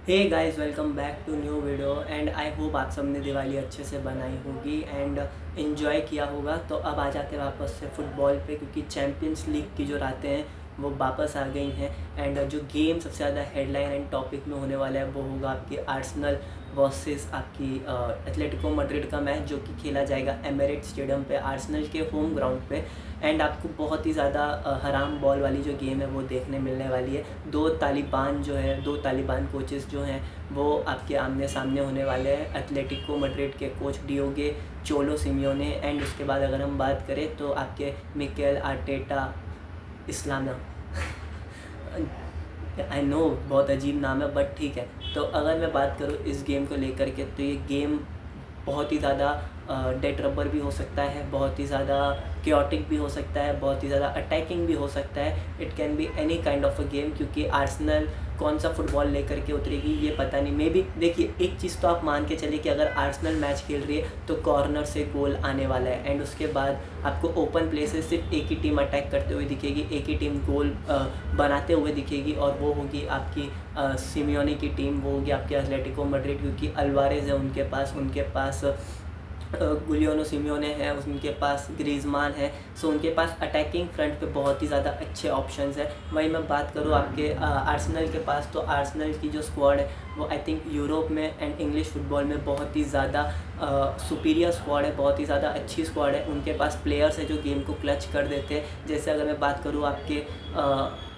Hey guys, welcome back to new video. And I hope आप सब ने दिवाली अच्छे से बनाई होगी एंड इन्जॉय किया होगा। तो अब आ जाते हैं वापस से फुटबॉल पे, क्योंकि चैम्पियंस लीग की जो रातें हैं वो वापस आ गई हैं। एंड जो गेम सबसे ज़्यादा हेडलाइन एंड टॉपिक में होने वाला है वो होगा आपकी आर्सेनल वर्सेस आपकी एथलेटिको मैड्रिड का मैच, जो कि खेला जाएगा एमिरेट्स स्टेडियम पे, आर्सेनल के होम ग्राउंड पे। एंड आपको बहुत ही ज़्यादा हराम बॉल वाली जो गेम है वो देखने मिलने वाली है। दो तालिबान कोचेस जो हैं वो आपके आमने सामने होने वाले हैं, एथलेटिको मैड्रिड के कोच डियोगे चोलो सिमियोने। एंड उसके बाद अगर हम बात करें तो आपके मिकेल आर्टेटा इस्लाना आई नो बहुत अजीब नाम है, बट ठीक है। तो अगर मैं बात करूँ इस गेम को लेकर के, तो ये गेम बहुत ही ज़्यादा डेड रबर भी हो सकता है, बहुत ही ज़्यादा क्योटिक भी हो सकता है, बहुत ही ज़्यादा अटैकिंग भी हो सकता है। It can be any kind of a game, क्योंकि आर्सेनल कौन सा फुटबॉल लेकर के उतरेगी ये पता नहीं। मे बी देखिए, एक चीज़ तो आप मान के चलिए कि अगर आर्सेनल मैच खेल रही है तो कॉर्नर से गोल आने वाला है, एंड उसके बाद आपको ओपन प्ले से सिर्फ एक ही टीम अटैक करते हुए दिखेगी, एक ही टीम गोल बनाते हुए दिखेगी, और वो होगी आपकी सिमियोनी की टीम, वो होगी आपके एथलेटिको मैड्रिड, क्योंकि अल्वारेज है उनके पास गुलियानो सिमियोने है, उनके पास ग्रीजमान है। सो उनके पास अटैकिंग फ्रंट पे बहुत ही ज़्यादा अच्छे ऑप्शंस हैं। वहीं मैं बात करूँ आपके आर्सेनल के पास, तो आर्सेनल की जो स्क्वाड है वो आई थिंक यूरोप में एंड इंग्लिश फुटबॉल में बहुत ही ज़्यादा सुपीरियर स्क्वाड है, बहुत ही ज़्यादा अच्छी स्क्वाड है। उनके पास प्लेयर्स है जो गेम को क्लच कर देते हैं। जैसे अगर मैं बात करूँ आपके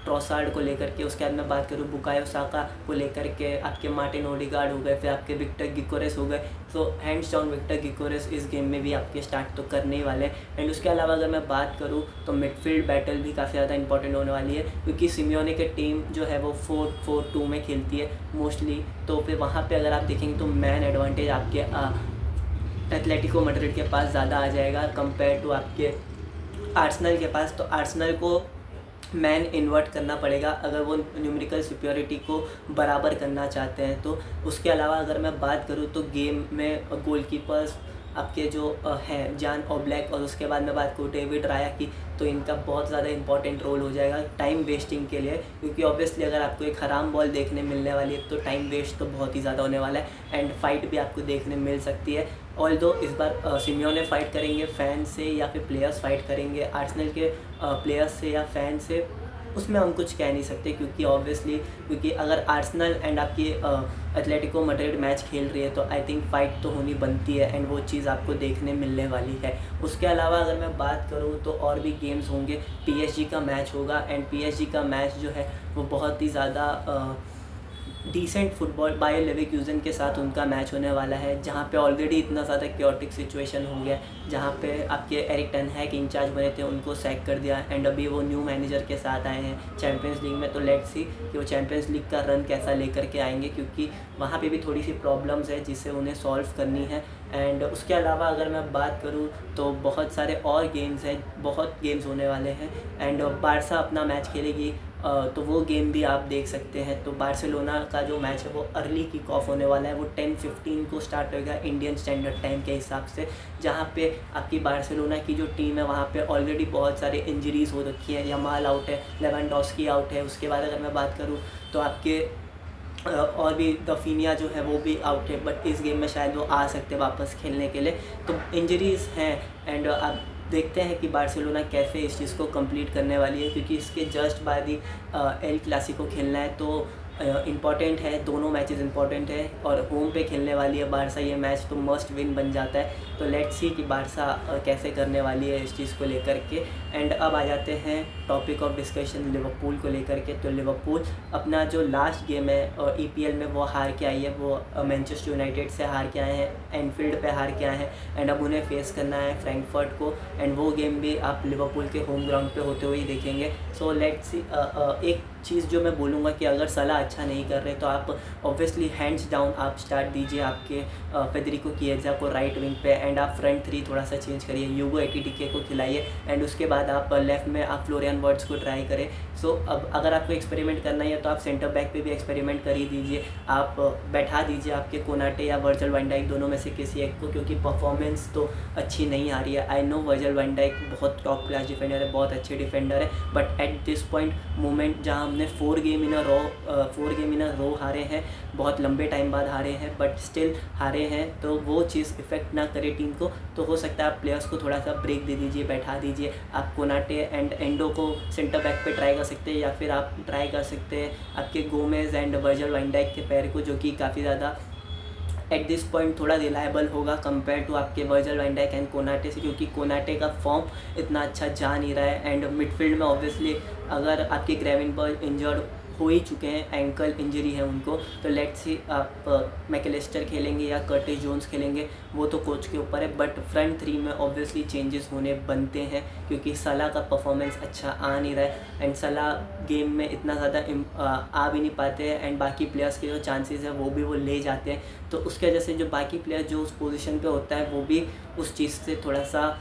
ट्रोसार्ड को लेकर के, उसके बाद मैं बात करूँ बुकायो साका को लेकर के, आपके मार्टिन ओडेगार्ड हो गए, फिर आपके विक्टर गिकोरेस हो गए। सो हैंड्स डाउन विक्टर गिकोरेस इस गेम में भी आपके स्टार्ट तो करने ही वाले हैं। एंड उसके अलावा अगर मैं बात करूँ तो मिडफील्ड बैटल भी काफ़ी ज़्यादा इंपॉर्टेंट होने वाली है, क्योंकि सिमियोने की टीम जो है वो 4-4-2 में खेलती है मोस्टली। तो फिर वहाँ पे अगर आप देखेंगे तो मैन एडवांटेज आपके एथलेटिको मैड्रिड के पास ज़्यादा आ जाएगा कंपेयर टू आपके आर्सेनल के पास। तो आर्सेनल को मैन इन्वर्ट करना पड़ेगा अगर वो न्यूमेरिकल सुपियोरिटी को बराबर करना चाहते हैं तो। उसके अलावा अगर मैं बात करूँ तो गेम में गोलकीपर्स आपके जो हैं जान ओब्लैक, और उसके बाद मैं बात करूँ डेविड राया की, तो इनका बहुत ज़्यादा इंपॉर्टेंट रोल हो जाएगा टाइम वेस्टिंग के लिए, क्योंकि ऑब्वियसली अगर आपको एक हराम बॉल देखने मिलने वाली है तो टाइम वेस्ट तो बहुत ही ज़्यादा होने वाला है, एंड फाइट भी आपको देखने मिल सकती है। ऑल्दो इस बार सिमियोने फाइट करेंगे फैन से या फिर प्लेयर्स फाइट करेंगे आर्सेनल के प्लेयर्स से या फैन से, उसमें हम कुछ कह नहीं सकते, क्योंकि ऑब्वियसली क्योंकि अगर आर्सेनल एंड आपकी एथलेटिको मैड्रिड मैच खेल रही है तो आई थिंक फ़ाइट तो होनी बनती है, एंड वो चीज़ आपको देखने मिलने वाली है। उसके अलावा अगर मैं बात करूँ तो और भी गेम्स होंगे। पीएसजी का मैच होगा, एंड पीएसजी का मैच जो है वो बहुत ही ज़्यादा डिसेंट फुटबॉल बायर लेवरकुसेन के साथ उनका मैच होने वाला है, जहाँ पे ऑलरेडी इतना ज़्यादा क्योटिक सिचुएशन हो गया, जहाँ पे आपके एरिक टेन हैग इंचार्ज बने थे, उनको सैक कर दिया, एंड अभी वो न्यू मैनेजर के साथ आए हैं चैम्पियंस लीग में। तो लेट्स सी कि वो चैम्पियंस लीग का रन कैसा लेकर के आएंगे, क्योंकि वहाँ पे भी थोड़ी सी प्रॉब्लम्स है जिसे उन्हें सॉल्व करनी है। एंड उसके अलावा अगर मैं बात करूँ तो बहुत सारे और गेम्स हैं, बहुत गेम्स होने वाले हैं। एंड बारसा अपना मैच खेलेगी, तो वो गेम भी आप देख सकते हैं। तो बार्सिलोना का जो मैच है वो अर्ली किक ऑफ होने वाला है, वो 10:15 को स्टार्ट होगा इंडियन स्टैंडर्ड टाइम के हिसाब से, जहाँ पे आपकी बार्सिलोना की जो टीम है वहाँ पे ऑलरेडी बहुत सारे इंजरीज़ हो रखी है। यमाल आउट है, लेवेंडोस्की आउट है। उसके बाद अगर मैं बात करूँ तो आपके और भी रफीनिया जो है वो भी आउट है, बट इस गेम में शायद वो आ सकते हैं वापस खेलने के लिए। तो इंजरीज़ हैं, एंड आप देखते हैं कि बार्सिलोना कैसे इस चीज़ को कंप्लीट करने वाली है, क्योंकि इसके जस्ट बाद ही एल क्लासिको खेलना है। तो इम्पॉर्टेंट है, दोनों मैचेस इंपॉर्टेंट है, और होम पे खेलने वाली है बारसा ये मैच, तो मस्ट विन बन जाता है। तो लेट्स सी कि बारसा कैसे करने वाली है इस चीज़ को लेकर के। एंड अब आ जाते हैं टॉपिक ऑफ डिस्कशन लिवरपूल को लेकर के। तो लिवरपूल अपना जो लास्ट गेम है ईपीएल में वो हार के आई है, वो मैनचेस्टर यूनाइटेड से हार के आए हैं, एनफील्ड पे हार के आए हैं, एंड अब उन्हें फेस करना है फ्रैंकफर्ट को, एंड वो गेम भी आप लिवरपूल के होम ग्राउंड पे होते हुए ही देखेंगे। So let's see. एक चीज़ जो मैं बोलूँगा कि अगर सलाह अच्छा नहीं कर रहे तो आप ऑब्वियसली हैंड्स डाउन आप स्टार्ट दीजिए आपके फेडरिको किएजा को राइट विंग पे, एंड आप फ्रंट थ्री थोड़ा सा चेंज करिए, यूगो एटीटीके को खिलाइए, एंड उसके बाद आप लेफ्ट में आप फ्लोरियन वर्ड्स को ट्राई करें। सो अब अगर आपको एक्सपेरिमेंट करना है तो आप सेंटर बैक पे भी एक्सपेरिमेंट कर ही दीजिए, आप बैठा दीजिए आपके कोनाटे या वर्जिल वैन डाइक, दोनों में से किसी एक को, क्योंकि परफॉर्मेंस तो अच्छी नहीं आ रही है। I know Virgil van Dijk बहुत टॉप क्लास डिफेंडर है, बहुत अच्छे डिफेंडर है, but at this point moment जहाँ हमने 4 गेम इन अ रो हारे हैं, बहुत लंबे टाइम बाद हारे हैं, बट स्टिल हारे हैं। तो वो चीज़ इफ़ेक्ट ना करे टीम को। तो हो सकता है आप प्लेयर्स को थोड़ा सा ब्रेक दे दीजिए, बैठा दीजिए। आप कोनाटे एंड एंडो को सेंटर बैक पे ट्राई कर सकते हैं, या फिर आप ट्राई कर सकते हैं आपके Gomez and Virgil van Dijk के पैर को, जो कि काफ़ी ज़्यादा एट दिस पॉइंट थोड़ा रिलायबल होगा कंपेयर टू आपके Virgil van Dijk and Konate से, क्योंकि कोनाटे का फॉर्म इतना अच्छा जा नहीं रहा है। एंड मिडफील्ड में ऑब्वियसली अगर आपके ग्रेवेनबर्च इंजर्ड हो ही चुके हैं, एंकल इंजरी है उनको, तो लेट्स सी आप मैकलिस्टर खेलेंगे या कर्टिस जोन्स खेलेंगे, वो तो कोच के ऊपर है। बट फ्रंट थ्री में ऑब्वियसली चेंजेस होने बनते हैं, क्योंकि सलाह का परफॉर्मेंस अच्छा आ नहीं रहा है एंड सलाह गेम में इतना ज़्यादा आ भी नहीं पाते हैं, एंड बाकी प्लेयर्स के जो चांसेस है वो ले जाते हैं। तो उसके वजह से जो बाकी प्लेयर जो उस पोजीशन पे होता है वो भी उस चीज़ से थोड़ा सा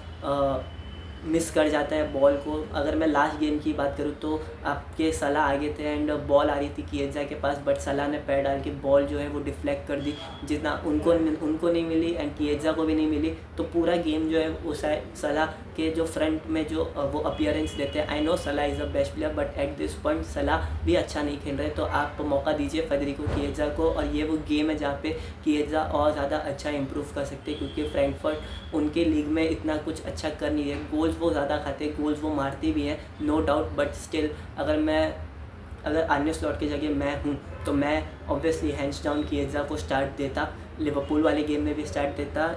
मिस कर जाता है बॉल को। अगर मैं लास्ट गेम की बात करूँ तो आपके सलाह आगे थे एंड बॉल आ रही थी किएजा के पास, बट सलाह ने पैर डाल के बॉल जो है वो डिफ्लेक्ट कर दी, जितना उनको नहीं मिली एंड किएजा को भी नहीं मिली। तो पूरा गेम जो है वो सलाह के जो फ्रंट में जो वो अपीयरेंस देते हैं, आई नो सलाह is a best player, but at this point सलाह भी अच्छा नहीं खेल रहे। तो आप मौका दीजिए फेडरिको किएजा को, और ये वो गेम है जहाँ पे किएजा और ज़्यादा अच्छा इंप्रूव कर सकते हैं, क्योंकि फ्रैंकफर्ट उनके लीग में इतना कुछ अच्छा कर नहीं है। गोल्स वो ज़्यादा खाते हैं, गोल्स वो मारते भी हैं, नो डाउट, बट स्टिल अगर आर्ने स्लॉट की जगह मैं हूँ तो मैं ऑब्वियसली हैंड्स डाउन किएजा को स्टार्ट देता, लिवरपूल वाले गेम में भी स्टार्ट देता,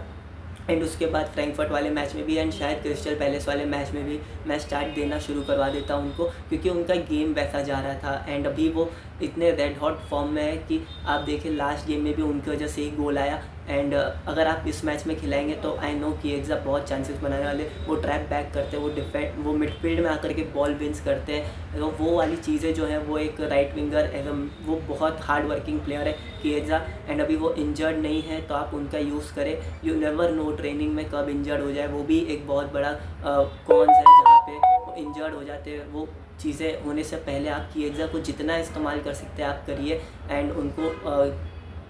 एंड उसके बाद फ्रैंकफर्ट वाले मैच में भी, एंड शायद क्रिस्टल पैलेस वाले मैच में भी मैं स्टार्ट देना शुरू करवा देता उनको, क्योंकि उनका गेम वैसा जा रहा था। एंड अभी वो इतने रेड हॉट फॉर्म में है कि आप देखें लास्ट गेम में भी उनकी वजह से ही गोल आया। एंड अगर आप इस मैच में खिलाएंगे तो आई नो कि एग्जा बहुत चांसेस बनाने वाले, वो ट्रैप बैक करते हैं, वो मिडफील्ड में आकर के बॉल विंस करते हैं। तो वो वाली चीज़ें जो है वो एक राइट विंगर वो बहुत हार्ड वर्किंग प्लेयर है किएजा, एंड अभी वो इंजर्ड नहीं है, तो आप उनका यूज़ करें। यू नेवर नो ट्रेनिंग में कब इंजर्ड हो जाए, वो भी एक बहुत बड़ा कॉन्स है जहाँ पे वो इंजर्ड हो जाते हैं। वो चीज़ें होने से पहले आप किएजा को जितना इस्तेमाल कर सकते हैं आप करिए, एंड उनको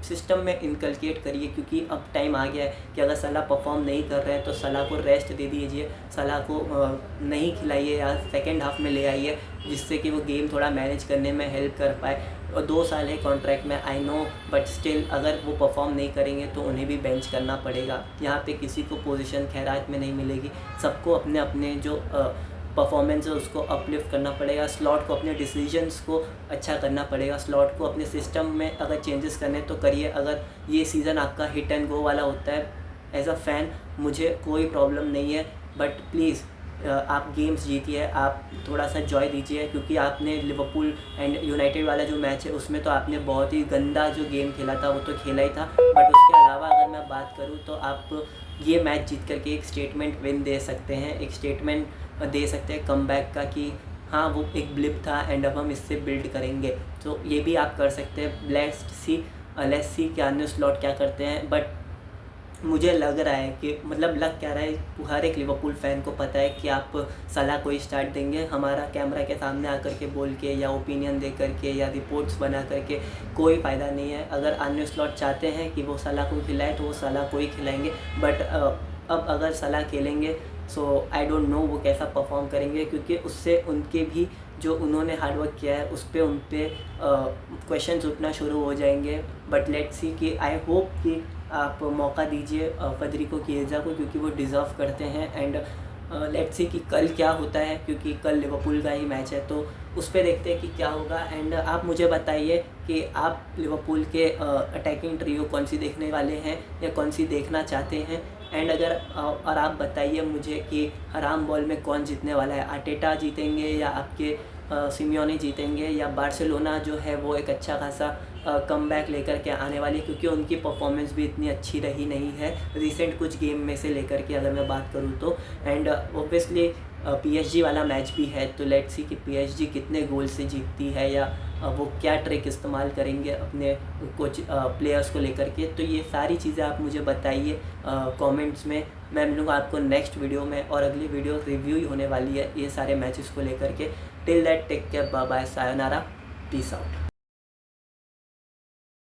सिस्टम में इनकलकेट करिए, क्योंकि अब टाइम आ गया है कि अगर सलाह परफॉर्म नहीं कर रहे हैं तो सलाह को रेस्ट दे दीजिए, सलाह को नहीं खिलाइए या सेकेंड हाफ में ले आइए, जिससे कि वो गेम थोड़ा मैनेज करने में हेल्प कर पाए। और 2 साल है कॉन्ट्रैक्ट में, आई नो, बट स्टिल अगर वो परफॉर्म नहीं करेंगे तो उन्हें भी बेंच करना पड़ेगा। यहाँ पे किसी को पोजीशन खैरात में नहीं मिलेगी, सबको अपने अपने जो परफॉर्मेंस है उसको अपलिफ्ट करना पड़ेगा, स्लॉट को अपने डिसीजंस को अच्छा करना पड़ेगा, स्लॉट को अपने सिस्टम में अगर चेंजेस करने तो करिए। अगर ये सीज़न आपका हिट एंड गो वाला होता है, एज अ फ़ैन मुझे कोई प्रॉब्लम नहीं है, बट प्लीज़ आप गेम्स जीतिए, आप थोड़ा सा जॉय दीजिए, क्योंकि आपने लिवरपूल एंड यूनाइटेड वाला जो मैच है उसमें तो आपने बहुत ही गंदा जो गेम खेला था वो तो खेला ही था, बट उसके अलावा अगर मैं बात करूँ तो आप ये मैच जीत करके एक स्टेटमेंट विन दे सकते हैं, एक स्टेटमेंट दे सकते हैं कमबैक का, कि हाँ वो एक ब्लिप था एंड अब हम इससे बिल्ड करेंगे। तो ये भी आप कर सकते हैं। लेट्स सी कि आर्ने स्लॉट क्या करते हैं, बट मुझे लग रहा है कि लग क्या रहा है, हर एक लिवरपूल फ़ैन को पता है कि आप सलाह को ही स्टार्ट देंगे। हमारा कैमरा के सामने आकर के बोल के या ओपिनियन दे करके या रिपोर्ट्स बना करके कोई फ़ायदा नहीं है। अगर आर्ने स्लॉट चाहते हैं कि वो सलाह को खिलाए तो वो सलाह को ही खिलाएंगे, बट अब अगर सलाह खेलेंगे सो आई डोंट नो वो कैसा परफॉर्म करेंगे, क्योंकि उससे उनके भी जो उन्होंने हार्डवर्क किया है उस पर उन पर क्वेश्चंस उठना शुरू हो जाएंगे। बट लेट्स सी कि आई होप कि आप मौका दीजिए फेडरिको किएजा को, क्योंकि वो डिज़र्व करते हैं। एंड लेट्स सी कि कल क्या होता है, क्योंकि कल लिवरपूल का ही मैच है, तो उस पर देखते हैं कि क्या होगा। एंड आप मुझे बताइए कि आप लिवरपूल के अटैकिंग ट्रियो कौन सी देखने वाले हैं या कौन सी देखना चाहते हैं। एंड और आप बताइए मुझे कि हराम बॉल में कौन जीतने वाला है, आर्टेटा जीतेंगे या आपके सिमियोने जीतेंगे, या बार्सिलोना जो है वो एक अच्छा खासा कमबैक लेकर के आने वाली, क्योंकि उनकी परफॉर्मेंस भी इतनी अच्छी रही नहीं है रिसेंट कुछ गेम में से लेकर के अगर मैं बात करूँ तो। एंड ऑब्वियसली PSG वाला मैच भी है, तो लेट्स सी कि PSG कितने गोल से जीतती है, या वो क्या ट्रिक इस्तेमाल करेंगे अपने कुछ प्लेयर्स को लेकर के। तो ये सारी चीज़ें आप मुझे बताइए कमेंट्स में। मैं मिलूँगा आपको नेक्स्ट वीडियो में, और अगली वीडियो रिव्यू ही होने वाली है ये सारे मैचेस को लेकर के। Till that take care, bye bye, sayonara, peace out.